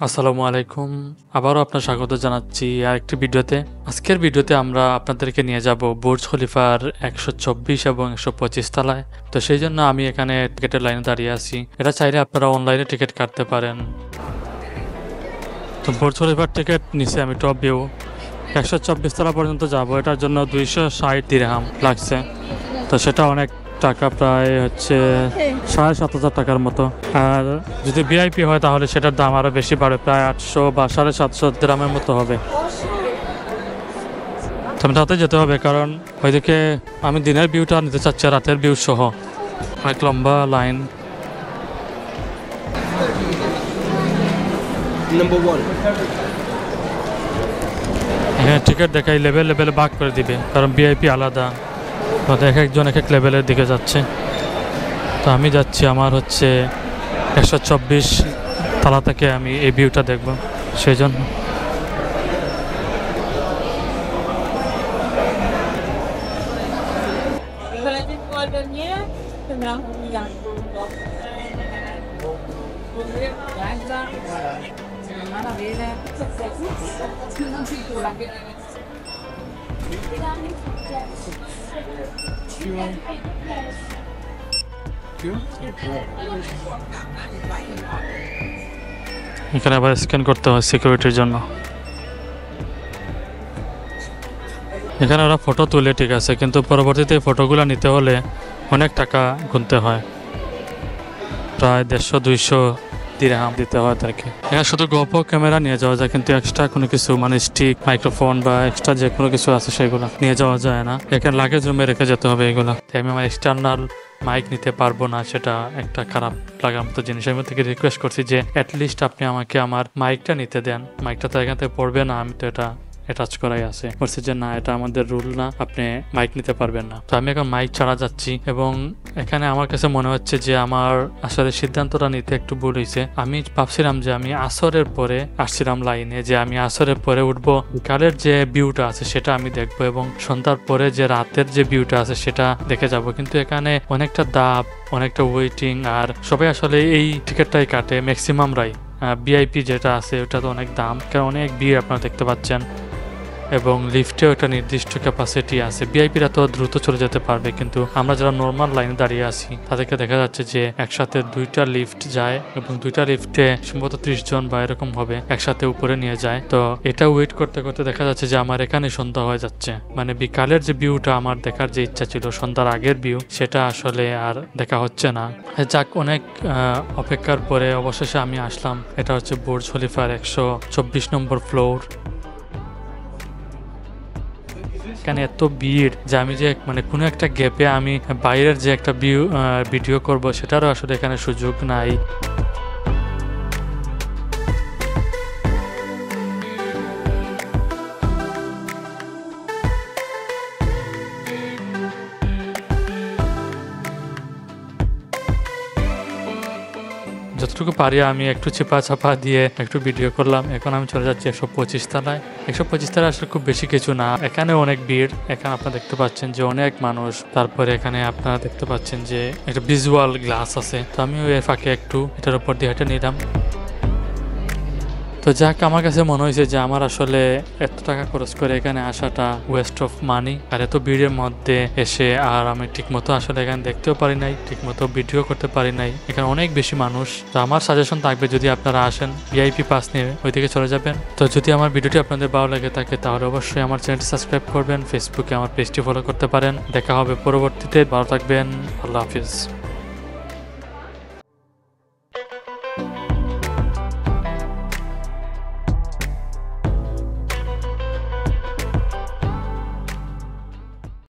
আসসালামু আলাইকুম। আবারও আপনার স্বাগত জানাচ্ছি আরেকটি ভিডিওতে। আজকের ভিডিওতে আমরা আপনাদেরকে নিয়ে যাব বুর্জ খলিফার 124 এবং 125 তলায়। তো সেই জন্য আমি এখানে টিকেটের লাইনে দাঁড়িয়ে আছি। এটা চাইলে আপনারা অনলাইনে টিকিট কাটতে পারেন। তো বুর্জ খলিফার টিকিট নিচে আমি টপ ভিউ 124 তলা পর্যন্ত যাব। এটার জন্য 260 দিরহাম লাগছে। তো সেটা অনেক টাকা, প্রায় হচ্ছে 7,500 টাকার মতো। আর যদি ভিআইপি হয় তাহলে সেটার দাম আরো বেশি বাড়ে, প্রায় 800 বা 750 দিরহামের মতো হবে। তবে তাতে যেতে হবে, কারণ ওইদিকে আমি দিনের ভিউটা নিতে চাচ্ছি, রাতের ভিউ সহ। অনেক লম্বা লাইন। হ্যাঁ, টিকিট দেখাই লেভেলে ভাগ করে দিবে, কারণ ভিআইপি আলাদা। তো এক একজন এক এক লেভেলের দিকে যাচ্ছে। তো আমি যাচ্ছি, আমার হচ্ছে 124 তলা থেকে আমি এই ভিউটা দেখব, সেই জন্য। এখানে আবার স্ক্যান করতে হয় সিকিউরিটির জন্য। এখানে ওরা ফটো তুলে, ঠিক আছে, কিন্তু পরবর্তীতে ফটোগুলো নিতে হলে অনেক টাকা গুনতে হয়, প্রায় 150-200 দিরহাম দিতে হয় তাদেরকে। এখানে শুধু গোপ্রো ক্যামেরা নিয়ে যাওয়া যায়, কিন্তু এক্সট্রা কোনো কিছু মানে স্টিক, মাইক্রোফোন বা এক্সট্রা যে কোনো কিছু আছে সেগুলো নিয়ে যাওয়া যায় না। এখানে লাগেজ রুমে রেখে যেতে হবে এগুলো। আমি আমার এক্সটার্নাল মাইক নিতে পারবো না, সেটা একটা খারাপ লাগার মতো জিনিস। আমি থেকে রিকোয়েস্ট করছি যে অ্যাটলিস্ট আপনি আমাকে আমার মাইকটা নিতে দেন। মাইকটা তো এখান থেকে পড়বে না, আমি তো এটা অ্যাটাচ করাই আছে। বলছে যে না, এটা আমাদের রুল না, আপনি মাইক নিতে পারবেন না। তো আমি এখন মাইক ছাড়া যাচ্ছি, এবং এখানে আমার কাছে মনে হচ্ছে যে আমার আসলে সিদ্ধান্তটা নিতে একটু ভুল হয়েছে। আমি ভাবছিলাম যে আমি আসরের পরে আসছিলাম লাইনে, যে আমি আসরের পরে উঠবো, বিকালের যে ভিউটা আছে সেটা আমি দেখবো, এবং সন্ধ্যার পরে যে রাতের যে ভিউটা আছে সেটা দেখে যাব। কিন্তু এখানে অনেকটা দাব, অনেকটা ওয়েটিং, আর সবাই আসলে এই টিকিটটাই কাটে ম্যাক্সিমামরাই। ভিআইপি যেটা আছে ওটা তো অনেক দাম, কারণ অনেক ভিড় আপনারা দেখতে পাচ্ছেন, এবং লিফটেও একটা নির্দিষ্ট ক্যাপাসিটি আছে। ভিআইপিরা তো দ্রুত চলে যেতে পারবে, কিন্তু আমরা যারা নর্মাল লাইনে দাঁড়িয়ে আছি তাদেরকে দেখা যাচ্ছে যে একসাথে 2টা লিফট যায়, এবং 2টা লিফটে সম্ভবত 30 জন বা এরকম হবে, একসাথে উপরে নিয়ে যায়। তো এটা ওয়েট করতে করতে দেখা যাচ্ছে যে আমার এখানে সন্ধ্যা হয়ে যাচ্ছে। মানে বিকালের যে ভিউটা আমার দেখার যে ইচ্ছা ছিল, সন্ধ্যার আগের ভিউ, সেটা আসলে আর দেখা হচ্ছে না। যাক, অনেক অপেক্ষার পরে অবশেষে আমি আসলাম। এটা হচ্ছে বুর্জ খলিফার 124 নম্বর ফ্লোর। এখানে এত ভিড় যে আমি যে মানে কোনো একটা গ্যাপে আমি বাইরের যে একটা ভিডিও করব সেটারও আসলে এখানে সুযোগ নাই। যতটুকু পারি আমি একটু চাপা দিয়ে একটু ভিডিও করলাম। এখন আমি চলে যাচ্ছি 125 তলায়। 125 তলায় আসলে খুব বেশি কিছু না, এখানে অনেক ভিড়। এখানে আপনারা দেখতে পাচ্ছেন যে অনেক মানুষ। তারপরে এখানে আপনারা দেখতে পাচ্ছেন যে একটা ভিজুয়াল গ্লাস আছে। তো আমি ওই ফাঁকে একটু এটার উপর দিয়ে হেঁটে নিলাম। তো যাক, আমার কাছে মনে হয়েছে যে আমার আসলে এত টাকা খরচ করে এখানে আসাটা ওয়েস্ট অফ মানি। আর এত ভিড়ের মধ্যে এসে আর আমি ঠিকমতো আসলে এখানে দেখতেও পারি নাই, ঠিকমতো ভিডিও করতে পারি নাই। এখানে অনেক বেশি মানুষ। তো আমার সাজেশন থাকবে, যদি আপনারা আসেন ভিআইপি পাস নিয়ে ওইদিকে চলে যাবেন। তো যদি আমার ভিডিওটি আপনাদের ভালো লাগে থাকে তাহলে অবশ্যই আমার চ্যানেলটি সাবস্ক্রাইব করবেন, ফেসবুকে আমার পেজটি ফলো করতে পারেন। দেখা হবে পরবর্তীতে। ভালো থাকবেন, আল্লাহ হাফিজ।